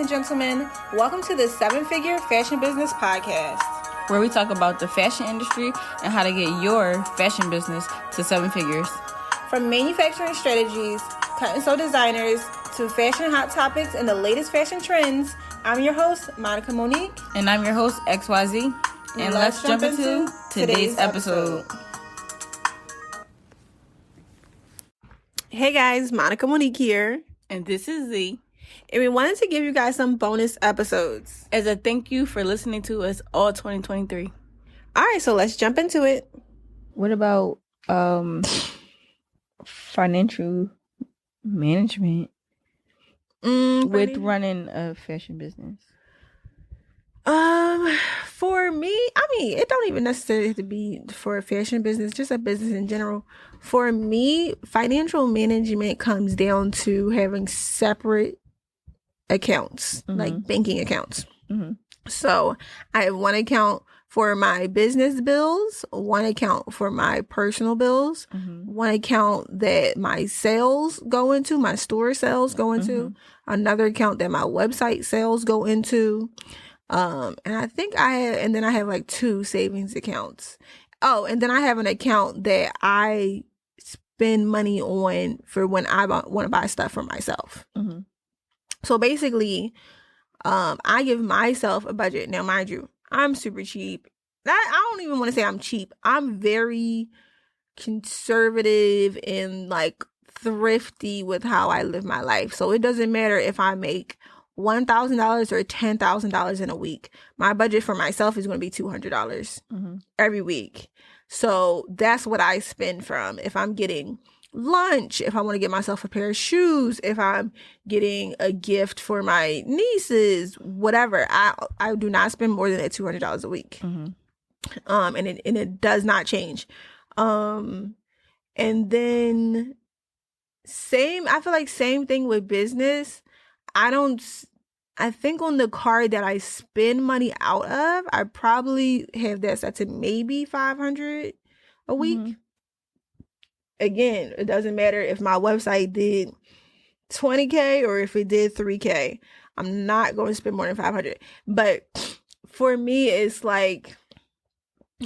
and gentlemen. Welcome to the 7-Figure Fashion Business Podcast, where we talk about the fashion industry and how to get your fashion business to 7 figures. From manufacturing strategies, cut and sew designers, to fashion hot topics and the latest fashion trends, I'm your host, Monica Monique. And I'm your host, XYZ. And let's jump into today's episode. Hey guys, Monica Monique here. And this is Z. And we wanted to give you guys some bonus episodes as a thank you for listening to us all 2023. All right, so let's jump into it. What about financial management with running a fashion business? For me, I mean, it don't even necessarily have to be for a fashion business, just a business in general. For me, financial management comes down to having separate accounts, like banking accounts. So I have one account for my business bills, one account for my personal bills, one account that my sales go into, my store sales go into, another account that my website sales go into. And I think then I have like 2 savings accounts. Oh, and then I have an account that I spend money on for when I want to buy stuff for myself. So basically, I give myself a budget. Now, mind you, I'm super cheap. I don't even want to say I'm cheap. I'm very conservative and like thrifty with how I live my life. So it doesn't matter if I make $1,000 or $10,000 in a week. My budget for myself is going to be $200 every week. So that's what I spend from. If I'm getting lunch, if I want to get myself a pair of shoes, if I'm getting a gift for my nieces, whatever, I do not spend more than that $200 a week. And it does not change. And then I feel like same thing with business. I think on the card that I spend money out of, I probably have that set to maybe $500 a week. Again, it doesn't matter if my website did $20K or if it did $3K. I'm not going to spend more than $500. But for me, it's like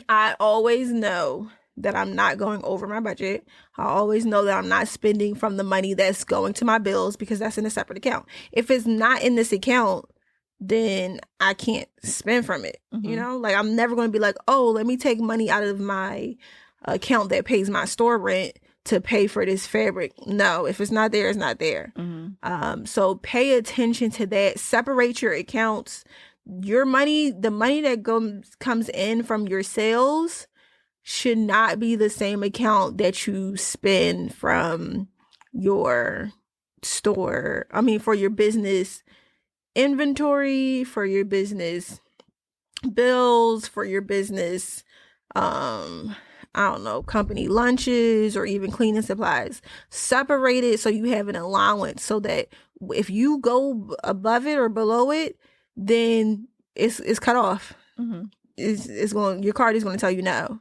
I always know that I'm not going over my budget. I always know that I'm not spending from the money that's going to my bills because that's in a separate account. If it's not in this account, then I can't spend from it. You know, like I'm never going to be like, oh, let me take money out of my account that pays my store rent to pay for this fabric. No, if it's not there, it's not there. So pay attention to that. Separate your accounts. Your money, the money that comes in from your sales should not be the same account that you spend from your store. I mean, for your business inventory, for your business bills, for your business, I don't know, company lunches or even cleaning supplies. Separate it so you have an allowance so that if you go above it or below it, then it's cut off. Your card is going to tell you no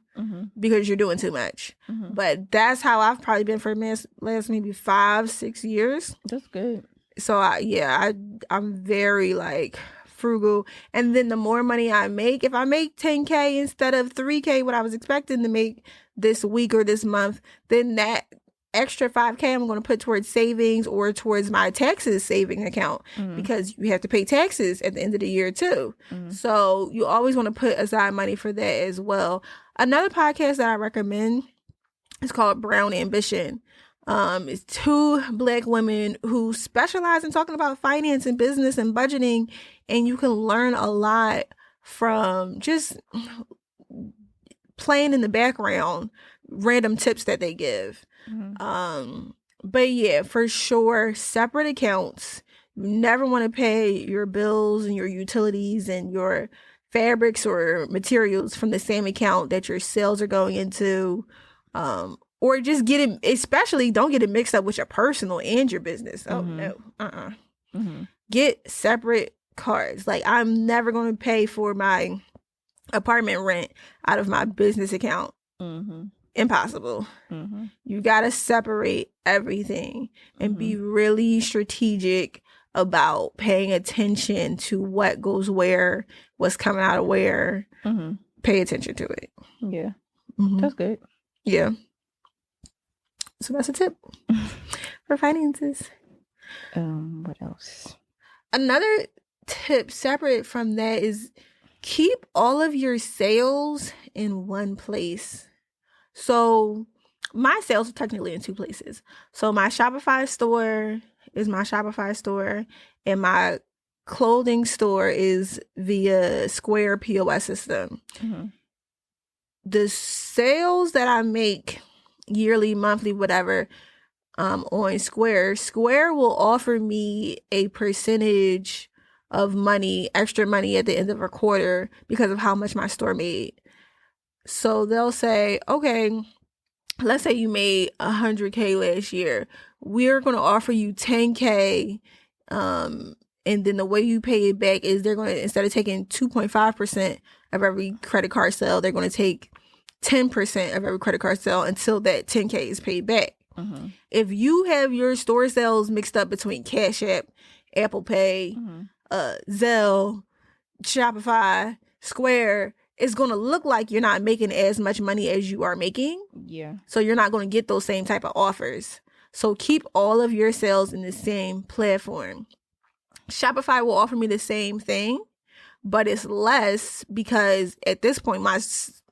because you're doing too much. But that's how I've probably been for the last maybe 5-6 years. That's good. So I'm very like frugal. And then the more money I make, if I make 10K instead of 3K, what I was expecting to make this week or this month, then that extra 5K I'm going to put towards savings or towards my taxes saving account because you have to pay taxes at the end of the year too. So you always want to put aside money for that as well. Another podcast that I recommend is called Brown Ambition. It's 2 Black women who specialize in talking about finance and business and budgeting, and you can learn a lot from just playing in the background, random tips that they give. But yeah, for sure, separate accounts. You never want to pay your bills and your utilities and your fabrics or materials from the same account that your sales are going into. Or just especially don't get it mixed up with your personal and your business. Oh no. Get separate cards. Like I'm never going to pay for my apartment rent out of my business account. Impossible. You got to separate everything and be really strategic about paying attention to what goes where, what's coming out of where. Pay attention to it. Yeah. That's good. Yeah. So that's a tip for finances. What else? Another tip separate from that is keep all of your sales in one place. So my sales are technically in two places. So my Shopify store is my Shopify store, and my clothing store is via Square POS system. The sales that I make yearly, monthly, whatever, on Square will offer me a percentage of money, extra money at the end of a quarter because of how much my store made. So they'll say, okay, let's say you made $100K last year. We're going to offer you $10K. And then the way you pay it back is they're going to, instead of taking 2.5% of every credit card sale, they're going to take 10% of every credit card sale until that 10K is paid back. If you have your store sales mixed up between Cash App, Apple Pay, Zelle, Shopify, Square, it's going to look like you're not making as much money as you are making. Yeah. So you're not going to get those same type of offers. So keep all of your sales in the same platform. Shopify will offer me the same thing, but it's less because at this point my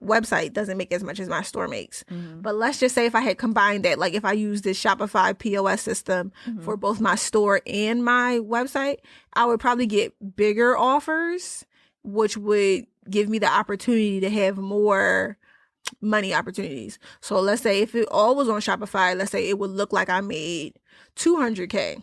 website doesn't make as much as my store makes. But let's just say if I had combined that, like if I use this Shopify POS system for both my store and my website, I would probably get bigger offers, which would give me the opportunity to have more money opportunities. So let's say if it all was on Shopify, let's say it would look like I made $200K.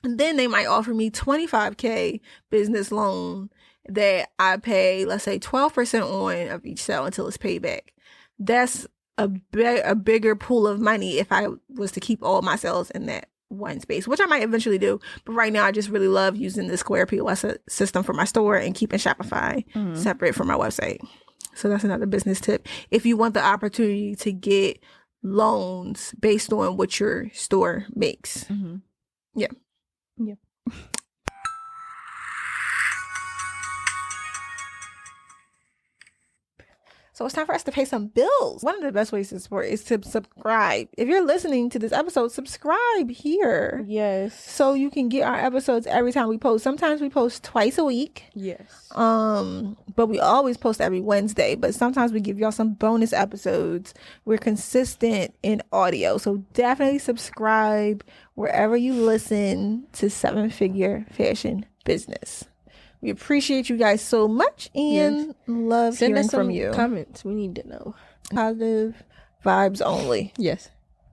And then they might offer me $25K business loan that I pay, let's say 12% on of each sale until it's paid back. That's a bigger pool of money if I was to keep all my sales in that one space, which I might eventually do. But right now I just really love using the Square POS system for my store and keeping Shopify separate from my website. So that's another business tip. If you want the opportunity to get loans based on what your store makes. Yeah. So it's time for us to pay some bills. One of the best ways to support is to subscribe. If you're listening to this episode, subscribe here. Yes. So you can get our episodes every time we post. Sometimes we post twice a week. Yes. But we always post every Wednesday. But sometimes we give y'all some bonus episodes. We're consistent in audio. So definitely subscribe wherever you listen to 7-Figure Fashion Business. We appreciate you guys so much and love Send hearing us some from you. comments. We need to know. Positive vibes only. Yes.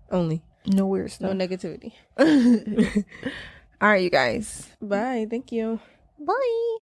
Only. No weird stuff. No negativity. All right, you guys. Bye. Thank you. Bye.